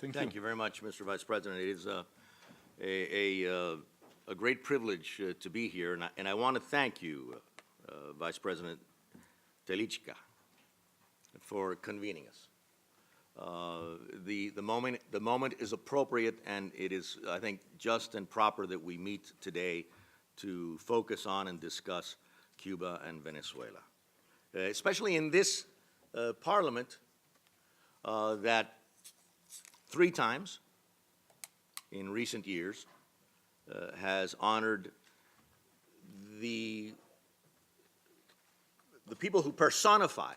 Thank you very much, Mr. Vice President. It is a great privilege to be here, and I want to thank you, Vice President Telička, for convening us. The moment is appropriate, and it is, I think, just and proper that we meet today to focus on and discuss Cuba and Venezuela, especially in this Parliament that 3 times in recent years has honored the people who personify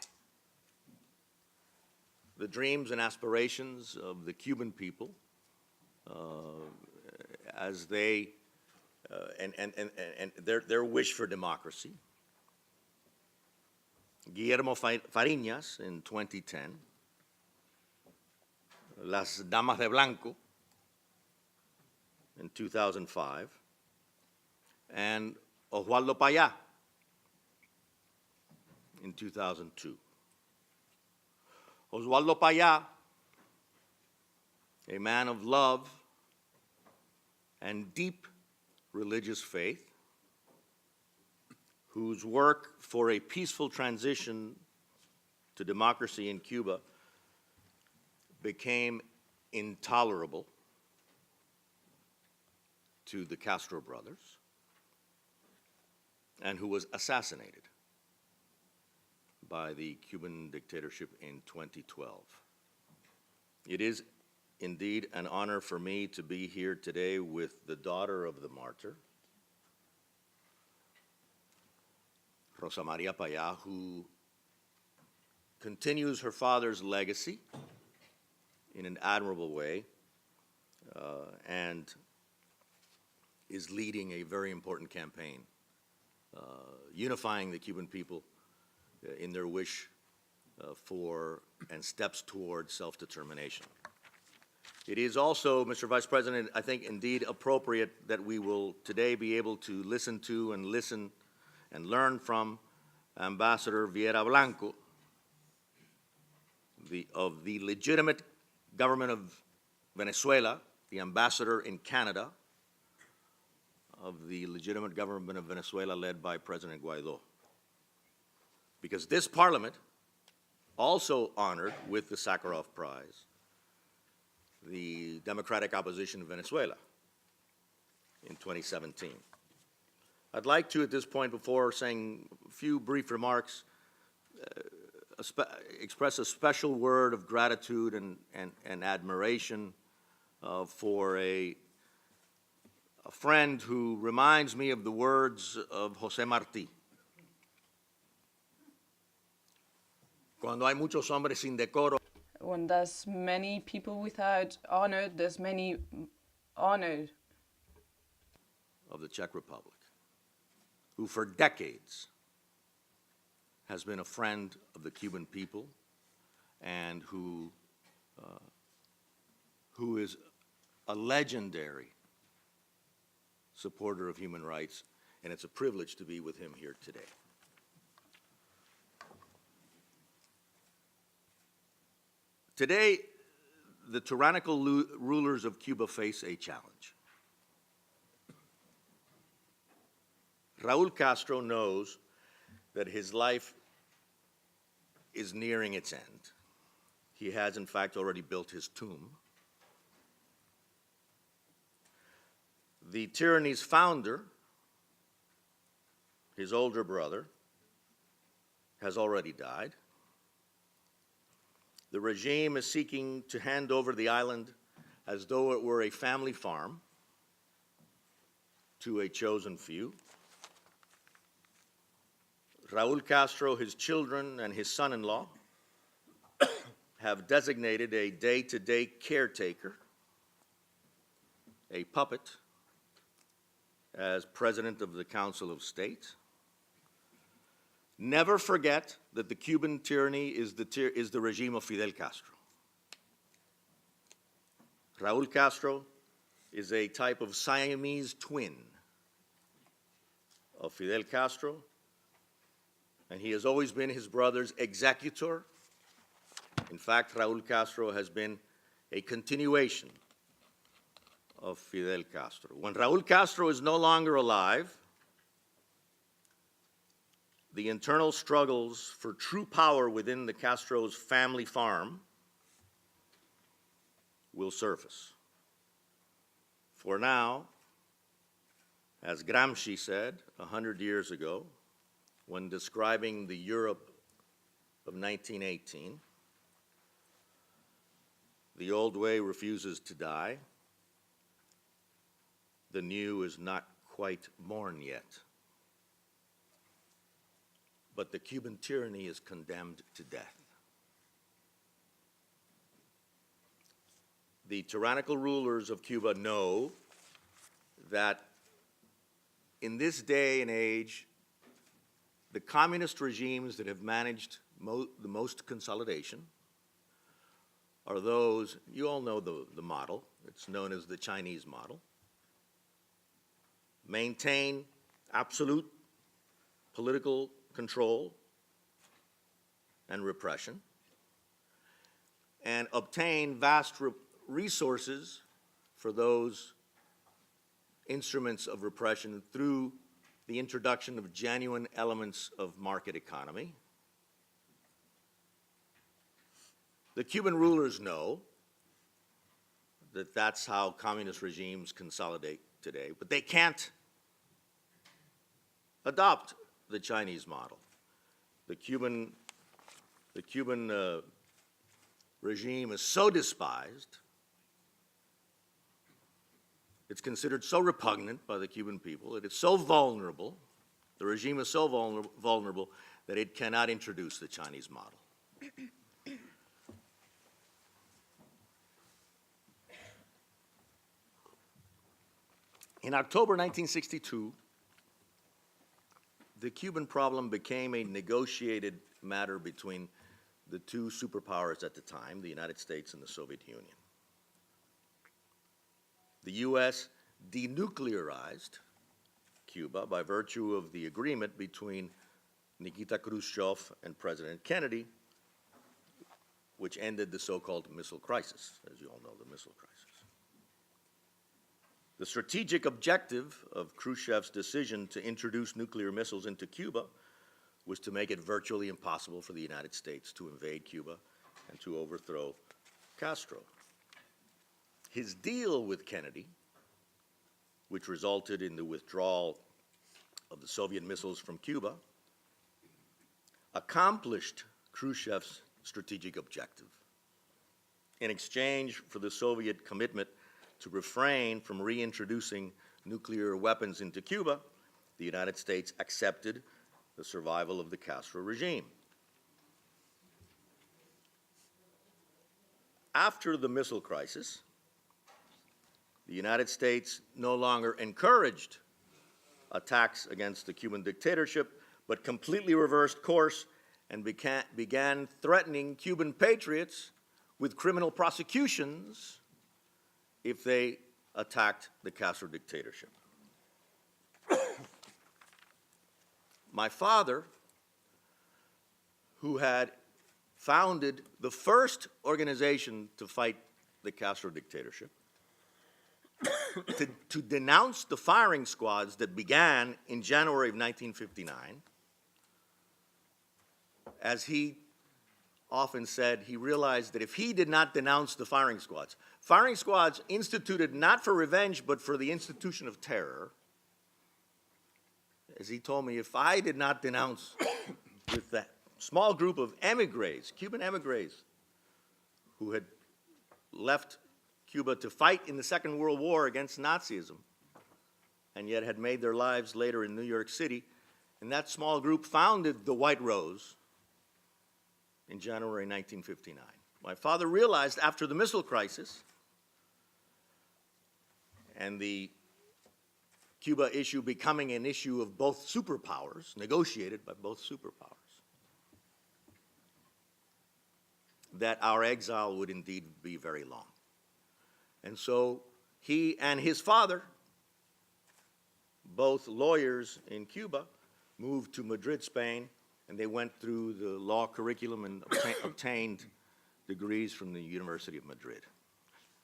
the dreams and aspirations of the Cuban people as they and their wish for democracy. Guillermo Fariñas in 2010, Las Damas de Blanco in 2005, and Oswaldo Payá in 2002. Oswaldo Payá, a man of love and deep religious faith, whose work for a peaceful transition to democracy in Cuba became intolerable to the Castro brothers, and who was assassinated by the Cuban dictatorship in 2012. It is indeed an honor for me to be here today with the daughter of the martyr, Rosa Maria Payá, who continues her father's legacy in an admirable way and is leading a very important campaign, unifying the Cuban people in their wish for and steps toward self-determination. It is also, Mr. Vice President, I think indeed appropriate that we will today be able to listen to and learn from Ambassador Vieira Blanco of the legitimate government of Venezuela, the ambassador in Canada of the legitimate government of Venezuela led by President Guaido. Because this Parliament also honored with the Sakharov Prize the democratic opposition of Venezuela in 2017. I'd like to, at this point, before saying a few brief remarks, express a special word of gratitude and admiration for a friend who reminds me of the words of José Martí. Cuando hay muchos hombres sin decoro, when there's many people without honor, there's many honored. Of the Czech Republic, who for decades has been a friend of the Cuban people and who is a legendary supporter of human rights, and it's a privilege to be with him here today. Today, the tyrannical rulers of Cuba face a challenge. Raúl Castro knows that his life is nearing its end. He has, in fact, already built his tomb. The tyranny's founder, his older brother, has already died. The regime is seeking to hand over the island as though it were a family farm to a chosen few. Raúl Castro, his children, and his son-in-law have designated a day-to-day caretaker, a puppet, as president of the Council of State. Never forget that the Cuban tyranny is the regime of Fidel Castro. Raúl Castro is a type of Siamese twin of Fidel Castro, and he has always been his brother's executor. In fact, Raúl Castro has been a continuation of Fidel Castro. When Raúl Castro is no longer alive, the internal struggles for true power within the Castro's family farm will surface. For now, as Gramsci said 100 years ago, when describing the Europe of 1918, the old way refuses to die. The new is not quite born yet. But the Cuban tyranny is condemned to death. The tyrannical rulers of Cuba know that in this day and age, the communist regimes that have managed the most consolidation are those, you all know the model, it's known as the Chinese model. Maintain absolute political control and repression, and obtain vast resources for those instruments of repression through the introduction of genuine elements of market economy. The Cuban rulers know that that's how communist regimes consolidate today, but they can't adopt the Chinese model. The Cuban regime is so despised, it's considered so repugnant by the Cuban people, it is so vulnerable, the regime is so vulnerable that it cannot introduce the Chinese model. In October 1962, the Cuban problem became a negotiated matter between the two superpowers at the time, the United States and the Soviet Union. The U.S. denuclearized Cuba by virtue of the agreement between Nikita Khrushchev and President Kennedy, which ended the so-called missile crisis, as you all know, the missile crisis. The strategic objective of Khrushchev's decision to introduce nuclear missiles into Cuba was to make it virtually impossible for the United States to invade Cuba and to overthrow Castro. His deal with Kennedy, which resulted in the withdrawal of the Soviet missiles from Cuba, accomplished Khrushchev's strategic objective. In exchange for the Soviet commitment to refrain from reintroducing nuclear weapons into Cuba, the United States accepted the survival of the Castro regime. After the missile crisis, the United States no longer encouraged attacks against the Cuban dictatorship, but completely reversed course and began threatening Cuban patriots with criminal prosecutions if they attacked the Castro dictatorship. My father, who had founded the first organization to fight the Castro dictatorship, to denounce the firing squads that began in January of 1959, as he often said, he realized that if he did not denounce the firing squads instituted not for revenge, but for the institution of terror, as he told me, if I did not denounce with that small group of emigres, Cuban emigres, who had left Cuba to fight in the Second World War against Nazism, and yet had made their lives later in New York City, and that small group founded the White Rose in January 1959. My father realized after the missile crisis and the Cuba issue becoming an issue of both superpowers, negotiated by both superpowers, that our exile would indeed be very long. And so he and his father, both lawyers in Cuba, moved to Madrid, Spain, and they went through the law curriculum and obtained degrees from the University of Madrid.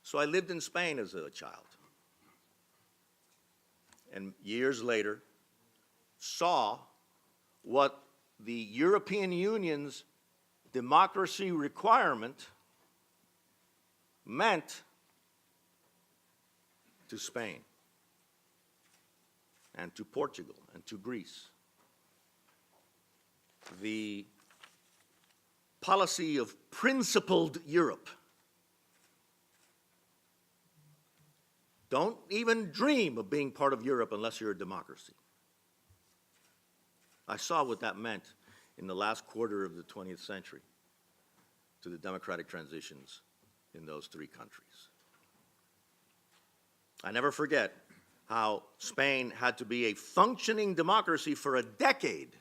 So I lived in Spain as a child. And years later, saw what the European Union's democracy requirement meant to Spain and to Portugal and to Greece. The policy of principled Europe. Don't even dream of being part of Europe unless you're a democracy. I saw what that meant in the last quarter of the 20th century to the democratic transitions in those three countries. I never forget how Spain had to be a functioning democracy for a decade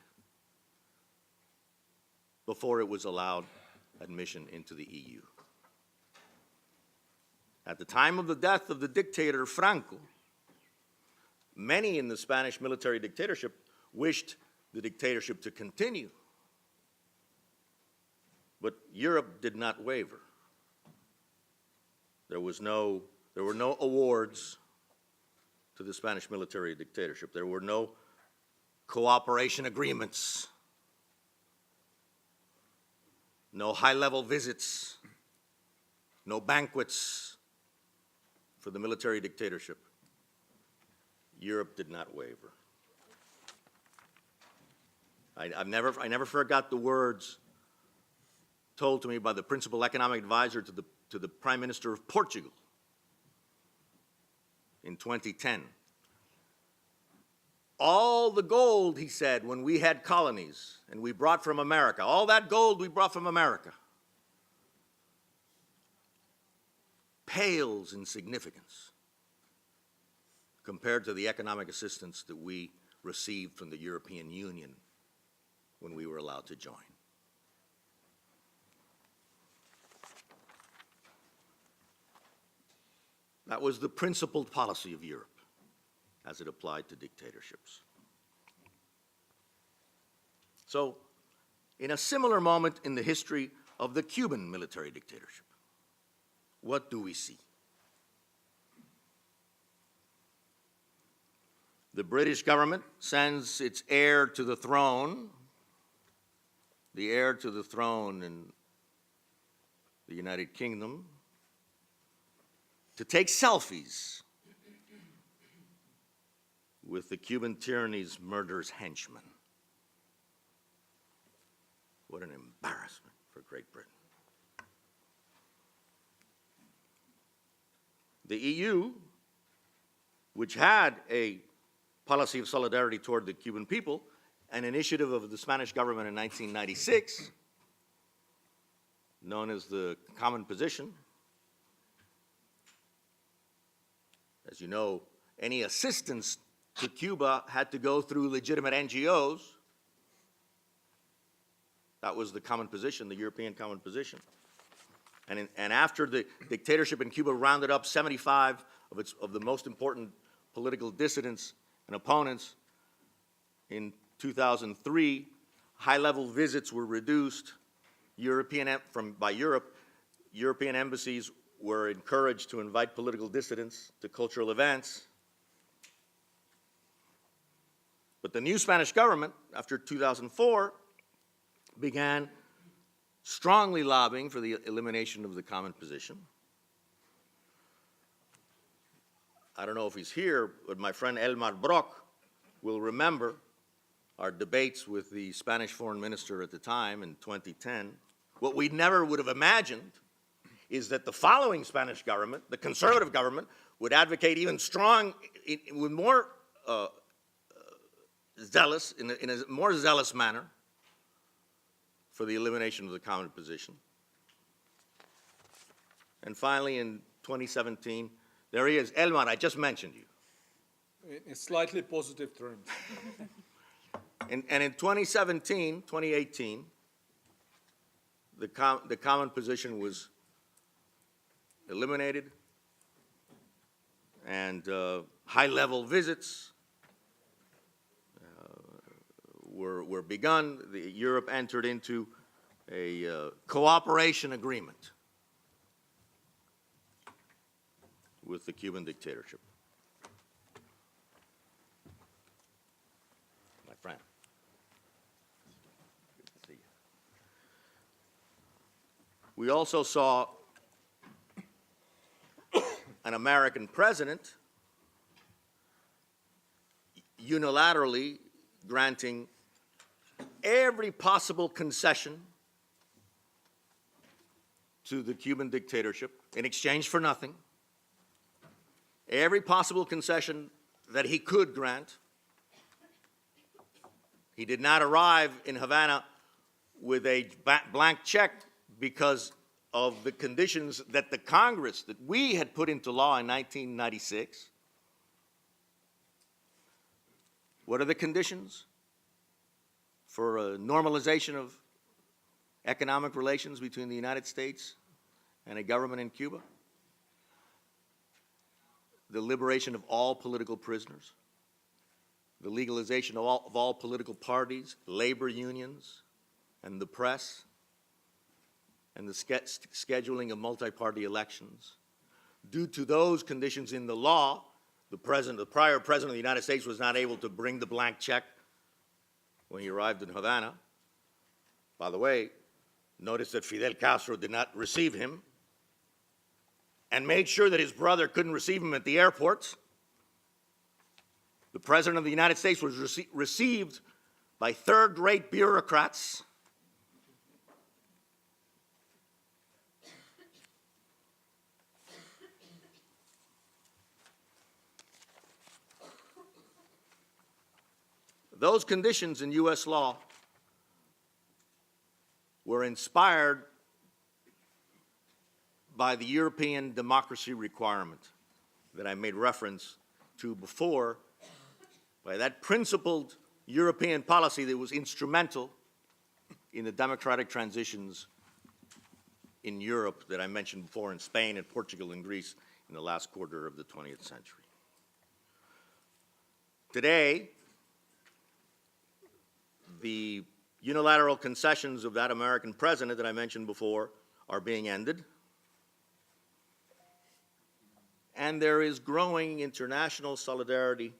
before it was allowed admission into the EU. At the time of the death of the dictator Franco, many in the Spanish military dictatorship wished the dictatorship to continue. But Europe did not waver. There were no awards to the Spanish military dictatorship. There were no cooperation agreements, no high-level visits, no banquets for the military dictatorship. Europe did not waver. I never forgot the words told to me by the principal economic advisor to the Prime Minister of Portugal in 2010. All the gold, he said, when we had colonies and we brought from America, all that gold we brought from America, pales in significance compared to the economic assistance that we received from the European Union when we were allowed to join. That was the principled policy of Europe as it applied to dictatorships. So, in a similar moment in the history of the Cuban military dictatorship, what do we see? The British government sends its heir to the throne, the heir to the throne in the United Kingdom, to take selfies with the Cuban tyranny's murderous henchmen. What an embarrassment for Great Britain. The EU, which had a policy of solidarity toward the Cuban people, an initiative of the Spanish government in 1996, known as the Common Position. As you know, any assistance to Cuba had to go through legitimate NGOs. That was the common position, the European common position. And after the dictatorship in Cuba rounded up 75 of the most important political dissidents and opponents, in 2003, high-level visits were reduced. By Europe, European embassies were encouraged to invite political dissidents to cultural events. But the new Spanish government, after 2004, began strongly lobbying for the elimination of the common position. I don't know if he's here, but my friend Elmar Brock will remember our debates with the Spanish foreign minister at the time in 2010. What we never would have imagined is that the following Spanish government, the conservative government, would advocate even with more zealous, in a more zealous manner, for the elimination of the common position. And finally, in 2017, there he is. Elmar, I just mentioned you. In slightly positive terms. And in 2018, the common position was eliminated, and high-level visits were begun. Europe entered into a cooperation agreement. with the Cuban dictatorship. My friend. Good to see you. We also saw an American president unilaterally granting every possible concession to the Cuban dictatorship in exchange for nothing, every possible concession that he could grant. He did not arrive in Havana with a blank check because of the conditions that the Congress, that we had put into law in 1996. What are the conditions for a normalization of economic relations between the United States and a government in Cuba? The liberation of all political prisoners, the legalization of all political parties, labor unions, and the press, and the scheduling of multi-party elections. Due to those conditions in the law, the prior president of the United States was not able to bring the blank check when he arrived in Havana. By the way, notice that Fidel Castro did not receive him and made sure that his brother couldn't receive him at the airport. The President of the United States was received by third-rate bureaucrats. Those conditions in U.S. law were inspired by the European democracy requirement that I made reference to before, by that principled European policy that was instrumental in the democratic transitions in Europe that I mentioned before, in Spain and Portugal and Greece in the last quarter of the 20th century. Today, the unilateral concessions of that American president that I mentioned before are being ended. And there is growing international solidarity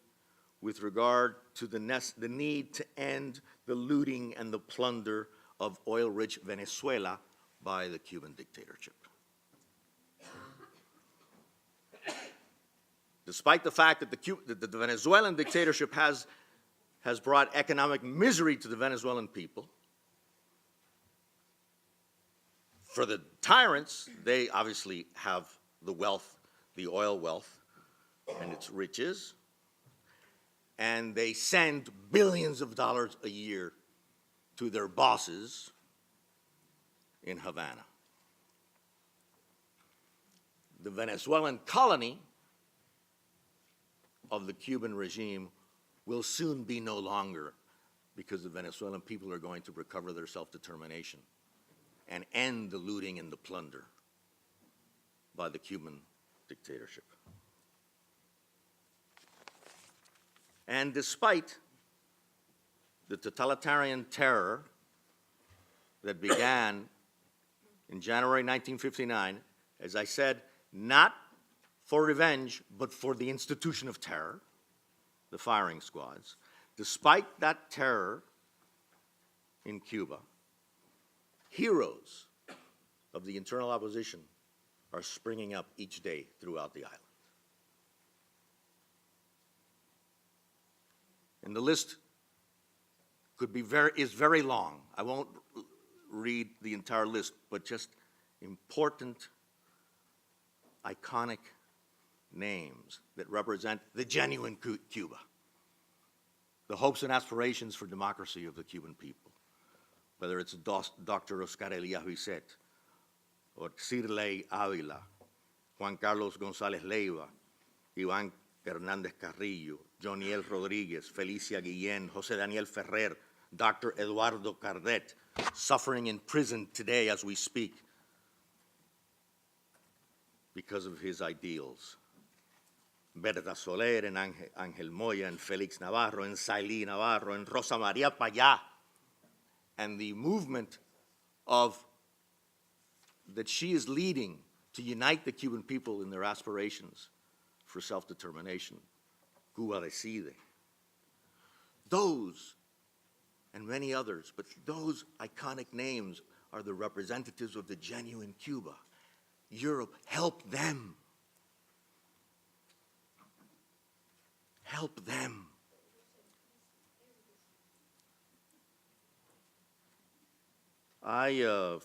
with regard to the need to end the looting and the plunder of oil-rich Venezuela by the Cuban dictatorship. Despite the fact that the Venezuelan dictatorship has brought economic misery to the Venezuelan people, for the tyrants, they obviously have the wealth, the oil wealth, and its riches, and they send billions of dollars a year to their bosses in Havana. The Venezuelan colony of the Cuban regime will soon be no longer, because the Venezuelan people are going to recover their self-determination and end the looting and the plunder by the Cuban dictatorship. And despite the totalitarian terror that began in January 1959, as I said, not for revenge, but for the institution of terror, the firing squads, despite that terror in Cuba, heroes of the internal opposition are springing up each day throughout the island. And the list is very long. I won't read the entire list, but just important, iconic names that represent the genuine Cuba, the hopes and aspirations for democracy of the Cuban people, whether it's Dr. Oscar Elias Bisset, or Cirlei Ávila, Juan Carlos González Leiva, Iván Hernández Carrillo, Joniel Rodríguez, Felicia Guillén, José Daniel Ferrer, Dr. Eduardo Cardet, suffering in prison today as we speak because of his ideals. Berta Soler, and Ángel Moya, and Félix Navarro, and Sailí Navarro, and Rosa María Payá, and the movement that she is leading to unite the Cuban people in their aspirations for self-determination. Cuba decide. Those and many others, but those iconic names are the representatives of the genuine Cuba. Europe, help them. Help them.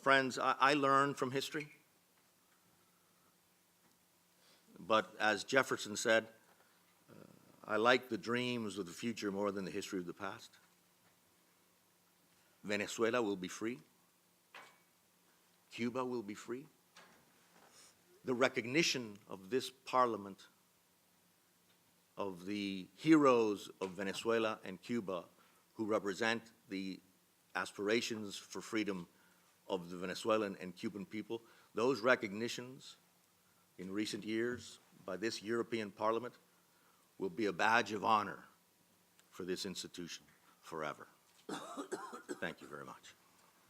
Friends, I learn from history. But as Jefferson said, I like the dreams of the future more than the history of the past. Venezuela will be free. Cuba will be free. The recognition of this parliament, of the heroes of Venezuela and Cuba who represent the aspirations for freedom of the Venezuelan and Cuban people, those recognitions in recent years by this European Parliament will be a badge of honor for this institution forever. Thank you very much.